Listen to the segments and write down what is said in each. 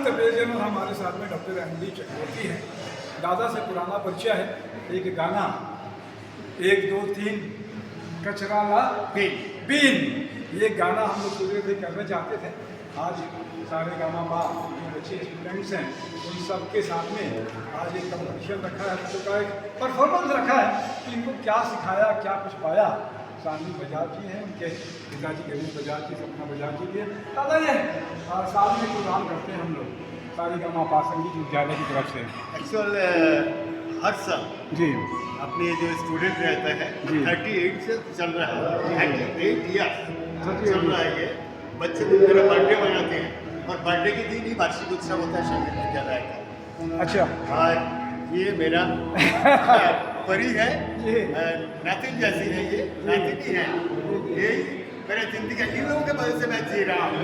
तपेजन और हमारे साथ में डॉक्टर एमडी चक्रवर्ती हैं। दादा से पुराना परिचय है। एक गाना 1 2 3 कचरा ला बीन, ये गाना हम लोग पूरे थे करना चाहते थे। आज सारे गामा बा जो बच्चे स्टूडेंट्स हैं उन सब के साथ में आज एक कंपटीशन रखा है, बच्चों का एक परफॉर्मेंस रखा है कि इनको क्या सिखाया, क्या कुछ पाया। सानी बजाज जी हैं, उनके पिताजी गणेश बजाज जी, सपना बजाज जी के दादा ये साल में प्रोग्राम करते हैं हम लोग सारी गामा पा संगीत विद्यालय की तरफ से। एक्चुअल हर साल जी अपने जो स्टूडेंट रहता है 38 से चल रहा है, 38 ईयर्स चल रहा है। ये बच्चे दिन मेरा बर्थडे मनाते हैं और बर्थडे के दिन ही वार्षिक उत्सव होता है संगीत विद्यालय का। अच्छा, और ये मेरा परी है, नातिन जैसी है, ये नातिन ही है। ये मेरे जिंदगी इन लोगों के वजह से मैं जी रहा हूँ।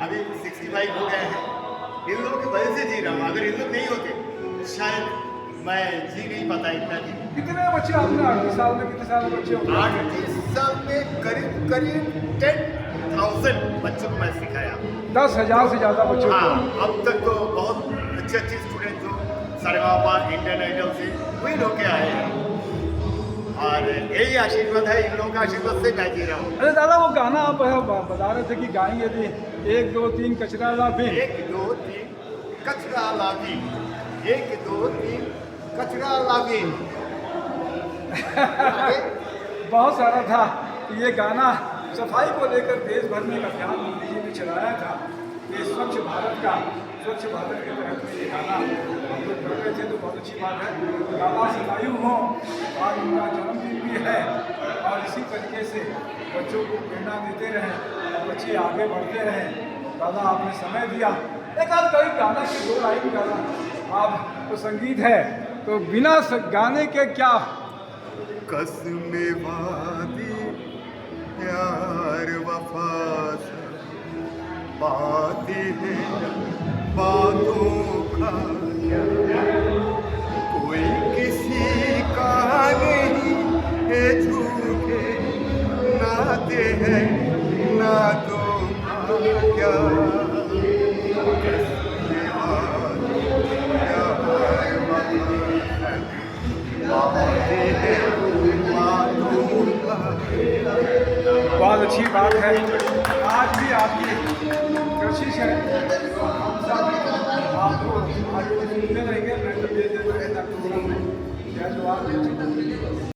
अभी 65 हो गए हैं, इन लोगों की वजह से जी रहा हूँ। अगर इन लोग नहीं होते शायद मैं जी नहीं पाता इतना दिन। कितने बच्चे आपने 38 साल में, कितने साल में बच्चे हो? 38 साल में करीब 10,000 बच्चों को मैं सिखाया। 10,000 से ज़्यादा बच्चों को। हाँ, अब तक तो बहुत अच्छे स्टूडेंट जो सारेगामा इंडियन आइडल से विन होके आए हैं और यही आशीर्वाद है, इन लोगों का आशीर्वाद से मैं जी रहा हूँ। अरे दादा, वो गाना आप बता रहे थे कि गाएंगे थे 1 2 3 कचरा ला बीन। 1 2 3 कचरा लागी, 1 2 3 कचरा लागी। बहुत सारा था। ये गाना सफाई को लेकर देश भर में एक अभियान मोदी जी ने चलाया था। ये स्वच्छ भारत के तहत में ये गाना हम लोग कर रहे थे, तो बहुत अच्छी बात है। दादा सतायु हो, आज उनका जन्मदिन भी है और इसी तरीके से बच्चों को प्रेरणा देते रहें और बच्चे आगे बढ़ते रहें। दादा आपने समय दिया, एक आध कई गाना की 2 लाइन गाना। आप तो संगीत है तो बिना गाने के क्या कसमे वादी प्यार वफा बातें हैं बातों का क्या, कोई किसी का नहीं है, झूठे नाते हैं नातों का क्या। कसमे वादी प्यार वफा बहुत अच्छी बात है। आज भी आपकी कोशिश है, हम सब आपको आगे सुनते रहेंगे। मैं तो ये प्रोग्राम में जय जवान जय किसान।